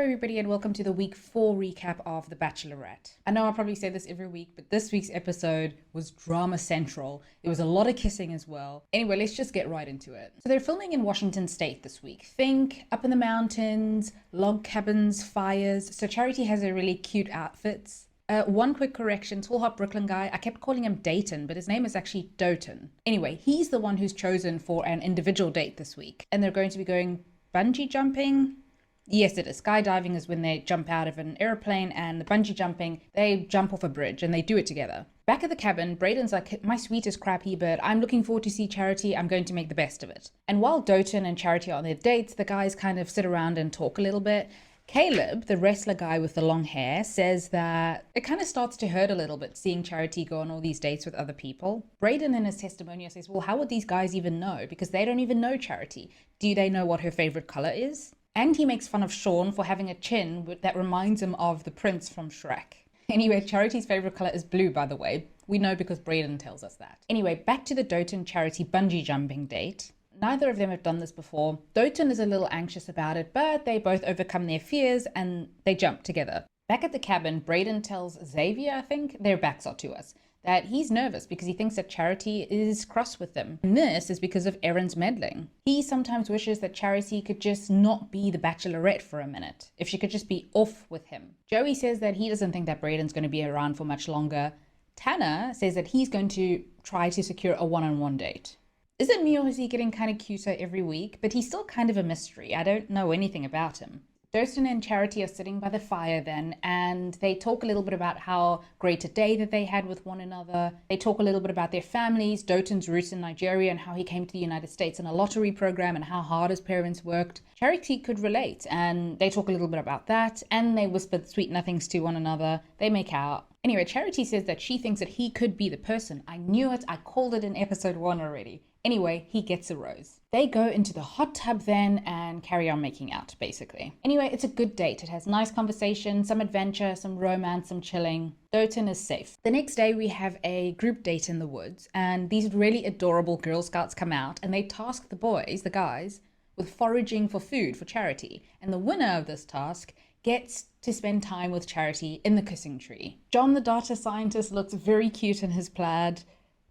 everybody, and welcome to the week 4 recap of The Bachelorette. I know I'll probably say this every week, but this week's episode was drama central. There was a lot of kissing as well. Anyway, let's just get right into it. So they're filming in Washington State this week. Think up in the mountains, log cabins, fires. So Charity has a really cute outfits. One quick correction, tall hot Brooklyn guy, I kept calling him Dayton, but his name is actually Doton. Anyway, he's the one who's chosen for an individual date this week. And they're going to be going bungee jumping. Yes, it is. Skydiving is when they jump out of an airplane, and the bungee jumping, they jump off a bridge and they do it together. Back at the cabin, Braden's like, my sweet is crappy, but I'm looking forward to see Charity. I'm going to make the best of it. And while Doton and Charity are on their dates, the guys kind of sit around and talk a little bit. Caleb, the wrestler guy with the long hair, says that it kind of starts to hurt a little bit seeing Charity go on all these dates with other people. Braden in his testimonial says, well, how would these guys even know? Because they don't even know Charity. Do they know what her favorite color is? And he makes fun of Sean for having a chin that reminds him of the prince from Shrek. Anyway, Charity's favorite color is blue, by the way. We know because Braden tells us that. Anyway, back to the Doton Charity bungee jumping date. Neither of them have done this before. Doton is a little anxious about it, but they both overcome their fears and they jump together. Back at the cabin, Braden tells Xavier, I think, their backs are to us, that he's nervous because he thinks that Charity is cross with them. And this is because of Erin's meddling. He sometimes wishes that Charity could just not be the Bachelorette for a minute, if she could just be off with him. Joey says that he doesn't think that Braden's going to be around for much longer. Tanner says that he's going to try to secure a one-on-one date. Is it me or is he getting kind of cuter every week? But he's still kind of a mystery. I don't know anything about him. Thurston and Charity are sitting by the fire then, and they talk a little bit about how great a day that they had with one another. They talk a little bit about their families, Doton's roots in Nigeria and how he came to the United States in a lottery program and how hard his parents worked. Charity could relate, and they talk a little bit about that, and they whisper sweet nothings to one another. They make out. Anyway, Charity says that she thinks that he could be the person. I knew it. I called it in episode 1 already. Anyway, he gets a rose. They go into the hot tub then and carry on making out, basically. Anyway, it's a good date. It has nice conversation, some adventure, some romance, some chilling. Doton is safe. The next day we have a group date in the woods, and these really adorable Girl Scouts come out and they task the boys, the guys, with foraging for food for Charity. And the winner of this task gets to spend time with Charity in the kissing tree. John, the data scientist, looks very cute in his plaid.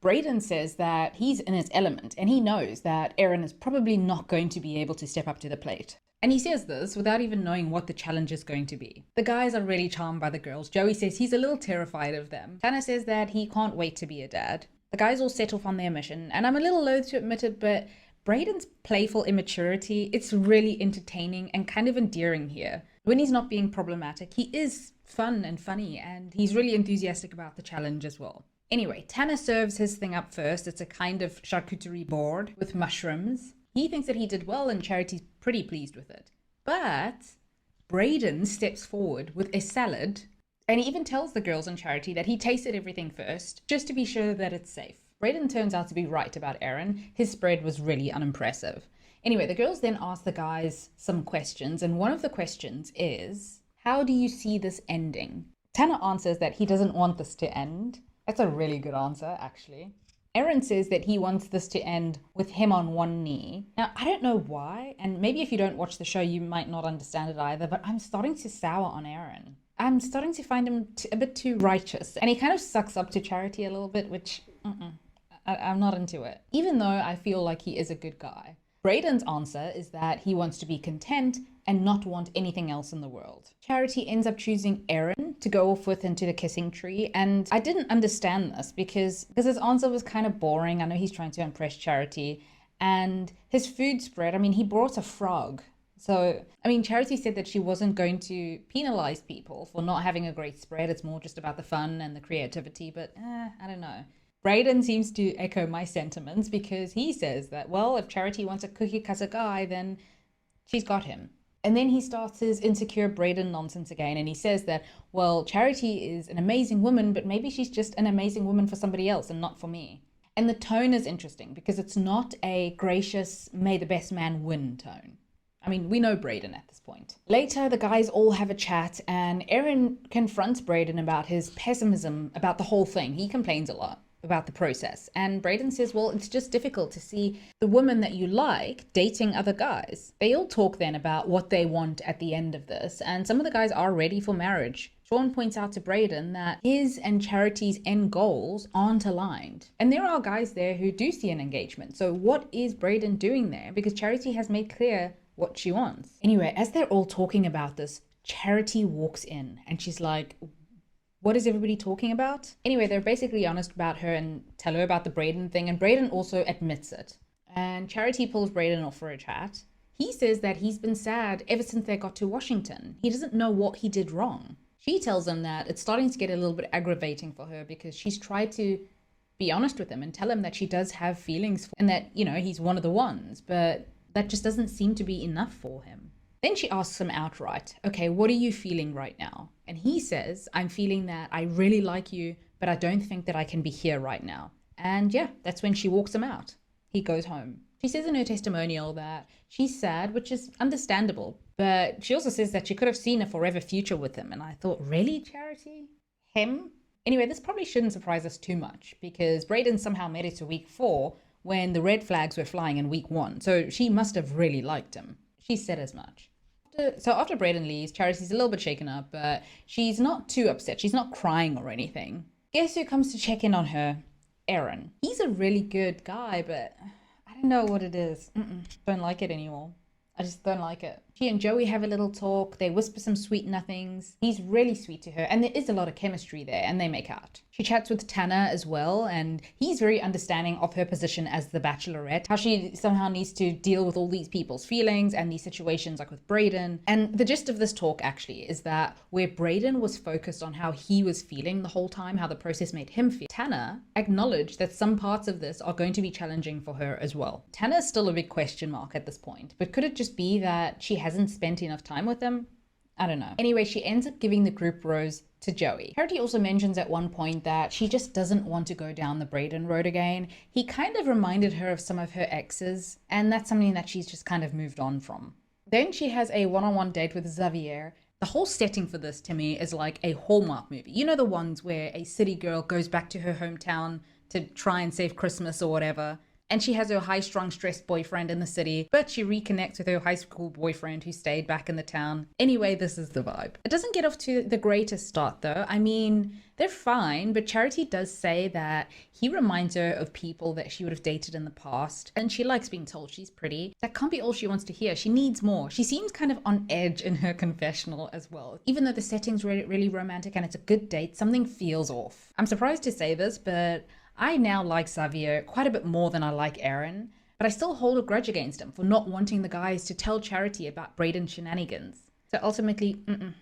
Braden says that he's in his element and he knows that Erin is probably not going to be able to step up to the plate. And he says this without even knowing what the challenge is going to be. The guys are really charmed by the girls. Joey says he's a little terrified of them. Tanner says that he can't wait to be a dad. The guys all set off on their mission, and I'm a little loath to admit it, but Braden's playful immaturity, it's really entertaining and kind of endearing here. When he's not being problematic, he is fun and funny, and he's really enthusiastic about the challenge as well. Anyway, Tanner serves his thing up first. It's a kind of charcuterie board with mushrooms. He thinks that he did well and Charity's pretty pleased with it. But Braden steps forward with a salad and he even tells the girls and Charity that he tasted everything first just to be sure that it's safe. Braden turns out to be right about Erin. His spread was really unimpressive. Anyway, the girls then ask the guys some questions, and one of the questions is, how do you see this ending? Tanner answers that he doesn't want this to end. That's a really good answer, actually. Erin says that he wants this to end with him on one knee. Now, I don't know why, and maybe if you don't watch the show, you might not understand it either, but I'm starting to sour on Erin. I'm starting to find him a bit too righteous, and he kind of sucks up to Charity a little bit, which I'm not into it, even though I feel like he is a good guy. Braden's answer is that he wants to be content and not want anything else in the world. Charity ends up choosing Erin to go off with into the kissing tree, and I didn't understand this because his answer was kind of boring. I know he's trying to impress Charity, and his food spread, I mean, he brought a frog. So, I mean, Charity said that she wasn't going to penalize people for not having a great spread. It's more just about the fun and the creativity, but I don't know. Braden seems to echo my sentiments because he says that, well, if Charity wants a cookie cutter guy, then she's got him. And then he starts his insecure Braden nonsense again, and he says that, well, Charity is an amazing woman, but maybe she's just an amazing woman for somebody else and not for me. And the tone is interesting because it's not a gracious, may the best man win tone. I mean, we know Braden at this point. Later, the guys all have a chat, and Erin confronts Braden about his pessimism about the whole thing. He complains a lot. about the process. And Brayden says, well, it's just difficult to see the woman that you like dating other guys. They all talk then about what they want at the end of this. And some of the guys are ready for marriage. Sean points out to Brayden that his and Charity's end goals aren't aligned. And there are guys there who do see an engagement. So what is Brayden doing there? Because Charity has made clear what she wants. Anyway, as they're all talking about this, Charity walks in and she's like, what is everybody talking about? Anyway, they're basically honest about her and tell her about the Brayden thing, and Brayden also admits it. And Charity pulls Brayden off for a chat. He says that he's been sad ever since they got to Washington. He doesn't know what he did wrong. She tells him that it's starting to get a little bit aggravating for her because she's tried to be honest with him and tell him that she does have feelings and that, you know, he's one of the ones, but that just doesn't seem to be enough for him. Then she asks him outright, okay, what are you feeling right now? And he says, I'm feeling that I really like you, but I don't think that I can be here right now. And yeah, that's when she walks him out. He goes home. She says in her testimonial that she's sad, which is understandable, but she also says that she could have seen a forever future with him. And I thought, really, Charity? Him? Anyway, this probably shouldn't surprise us too much because Brayden somehow made it to week 4 when the red flags were flying in week 1. So she must have really liked him. She said as much. So after Brayden leaves, Charity's a little bit shaken up, but she's not too upset. She's not crying or anything. Guess who comes to check in on her? Aaron. He's a really good guy, but I don't know what it is. Don't like it anymore. I just don't like it. She and Joey have a little talk. They whisper some sweet nothings. He's really sweet to her, and there is a lot of chemistry there, and they make out. She chats with Tanner as well, and he's very understanding of her position as the Bachelorette, how she somehow needs to deal with all these people's feelings and these situations like with Brayden. And the gist of this talk actually is that where Brayden was focused on how he was feeling the whole time, how the process made him feel, Tanner acknowledged that some parts of this are going to be challenging for her as well. Tanner is still a big question mark at this point, but could it just be that she hasn't spent enough time with him? I don't know. Anyway, she ends up giving the group rose to Joey. Charity also mentions at one point that she just doesn't want to go down the Brayden road again. He kind of reminded her of some of her exes, and that's something that she's just kind of moved on from. Then she has a one-on-one date with Xavier. The whole setting for this to me is like a Hallmark movie. You know, the ones where a city girl goes back to her hometown to try and save Christmas or whatever. And she has her high-strung, stressed boyfriend in the city, but she reconnects with her high school boyfriend who stayed back in the town. Anyway, this is the vibe. It doesn't get off to the greatest start, though. I mean, they're fine, but Charity does say that he reminds her of people that she would have dated in the past, and she likes being told she's pretty. That can't be all she wants to hear. She needs more. She seems kind of on edge in her confessional as well. Even though the setting's really, really romantic and it's a good date, something feels off. I'm surprised to say this, but I now like Xavier quite a bit more than I like Aaron, but I still hold a grudge against him for not wanting the guys to tell Charity about Brayden's shenanigans. So ultimately,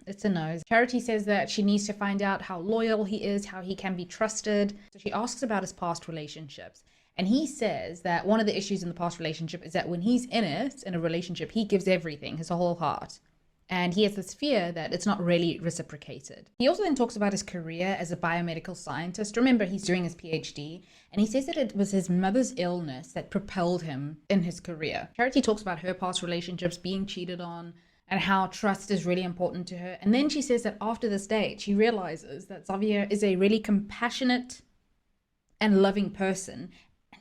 it's a no. Charity says that she needs to find out how loyal he is, how he can be trusted. So she asks about his past relationships. And he says that one of the issues in the past relationship is that when he's in it, in a relationship, he gives everything, his whole heart. And he has this fear that it's not really reciprocated. He also then talks about his career as a biomedical scientist. Remember, he's doing his PhD, and he says that it was his mother's illness that propelled him in his career. Charity talks about her past relationships, being cheated on, and how trust is really important to her. And then she says that after this date, she realizes that Xavier is a really compassionate and loving person.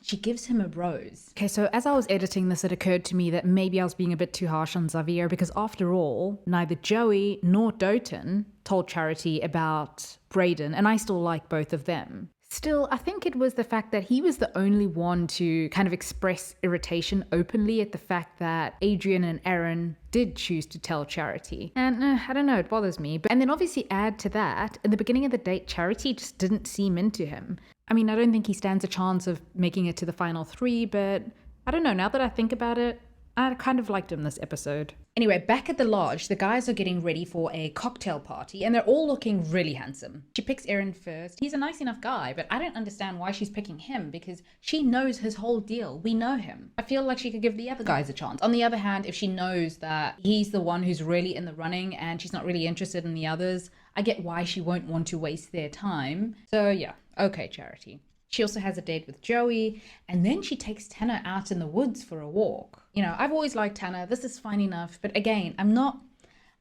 She gives him a rose. Okay, so as I was editing this, it occurred to me that maybe I was being a bit too harsh on Xavier because after all, neither Joey nor Doten told Charity about Brayden, and I still like both of them. Still, I think it was the fact that he was the only one to kind of express irritation openly at the fact that Adrian and Aaron did choose to tell Charity. And I don't know, it bothers me. And then obviously add to that, in the beginning of the date, Charity just didn't seem into him. I mean, I don't think he stands a chance of making it to the final 3, but I don't know, now that I think about it, I kind of liked him this episode. Anyway, back at the lodge, the guys are getting ready for a cocktail party and they're all looking really handsome. She picks Aaron first. He's a nice enough guy, but I don't understand why she's picking him because she knows his whole deal. We know him. I feel like she could give the other guys a chance. On the other hand, if she knows that he's the one who's really in the running and she's not really interested in the others, I get why she won't want to waste their time. So yeah, okay, Charity. She also has a date with Joey, and then she takes Tanner out in the woods for a walk. You know, I've always liked Tanner. This is fine enough. But again, I'm not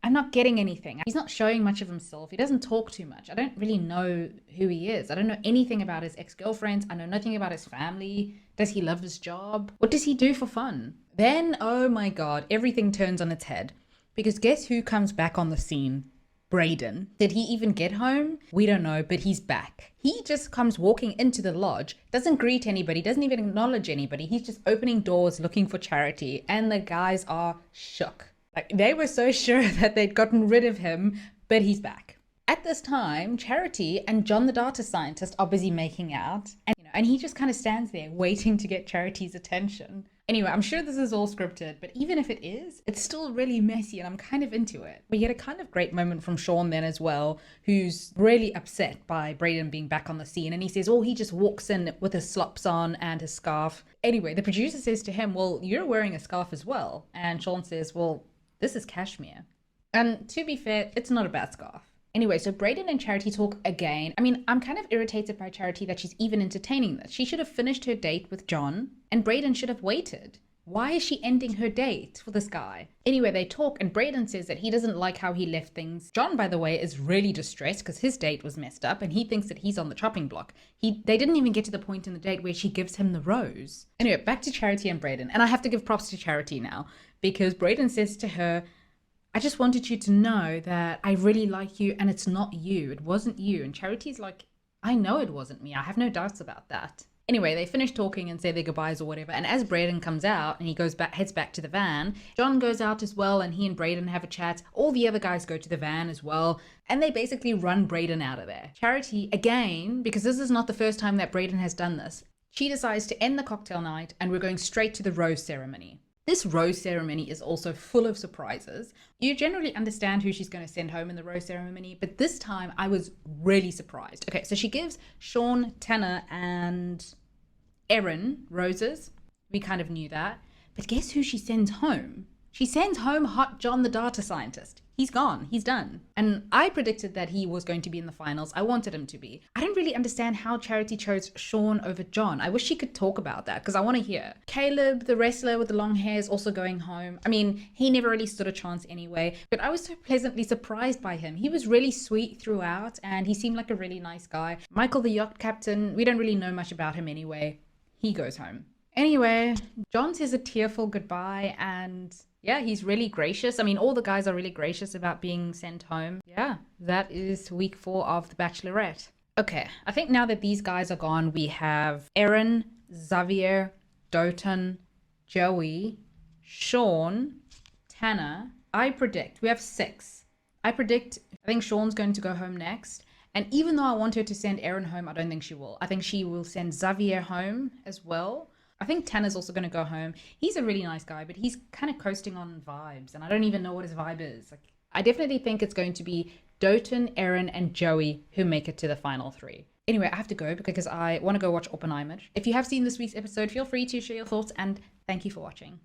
I'm not getting anything. He's not showing much of himself. He doesn't talk too much. I don't really know who he is. I don't know anything about his ex-girlfriends. I know nothing about his family. Does he love his job? What does he do for fun? Then, oh my God, everything turns on its head. Because guess who comes back on the scene? Brayden. Did he even get home? We don't know, but he's back. He just comes walking into the lodge, doesn't greet anybody, doesn't even acknowledge anybody. He's just opening doors looking for Charity, and the guys are shook. Like, they were so sure that they'd gotten rid of him, but he's back. At this time, Charity and John the data scientist are busy making out, and he just kind of stands there waiting to get Charity's attention. Anyway, I'm sure this is all scripted, but even if it is, it's still really messy and I'm kind of into it. We get a kind of great moment from Sean then as well, who's really upset by Brayden being back on the scene. And he says, oh, he just walks in with his slops on and his scarf. Anyway, the producer says to him, well, you're wearing a scarf as well. And Sean says, well, this is cashmere. And to be fair, it's not a bad scarf. Anyway, so Brayden and Charity talk again. I mean, I'm kind of irritated by Charity that she's even entertaining this. She should have finished her date with John, and Brayden should have waited. Why is she ending her date for this guy? Anyway, they talk, and Brayden says that he doesn't like how he left things. John, by the way, is really distressed because his date was messed up, and he thinks that he's on the chopping block. They didn't even get to the point in the date where she gives him the rose. Anyway, back to Charity and Brayden, and I have to give props to Charity now, because Brayden says to her, I just wanted you to know that I really like you and it's not you. It wasn't you. And Charity's like, I know it wasn't me. I have no doubts about that. Anyway, they finish talking and say their goodbyes or whatever. And as Brayden comes out and he heads back to the van, John goes out as well and he and Brayden have a chat. All the other guys go to the van as well. And they basically run Brayden out of there. Charity, again, because this is not the first time that Brayden has done this, she decides to end the cocktail night and we're going straight to the rose ceremony. This rose ceremony is also full of surprises. You generally understand who she's going to send home in the rose ceremony, but this time I was really surprised. Okay, so she gives Sean, Tanner, and Erin roses. We kind of knew that. But guess who she sends home? She sends home Hot John the data scientist. He's gone. He's done. And I predicted that he was going to be in the finals. I wanted him to be. I don't really understand how Charity chose Sean over John. I wish she could talk about that because I want to hear. Caleb, the wrestler with the long hair, is also going home. I mean, he never really stood a chance anyway, but I was so pleasantly surprised by him. He was really sweet throughout and he seemed like a really nice guy. Michael, the yacht captain, we don't really know much about him anyway. He goes home. Anyway, John says a tearful goodbye and yeah, he's really gracious. I mean, all the guys are really gracious about being sent home. Yeah, that is week 4 of The Bachelorette. Okay, I think now that these guys are gone, we have Erin, Xavier, Doton, Joey, Sean, Tanner. I predict, we have 6. I think Sean's going to go home next. And even though I want her to send Erin home, I don't think she will. I think she will send Xavier home as well. I think Tanner's also going to go home. He's a really nice guy, but he's kind of coasting on vibes, and I don't even know what his vibe is. Like, I definitely think it's going to be Doton, Erin, and Joey who make it to the final 3. Anyway, I have to go because I want to go watch Oppenheimer. If you have seen this week's episode, feel free to share your thoughts, and thank you for watching.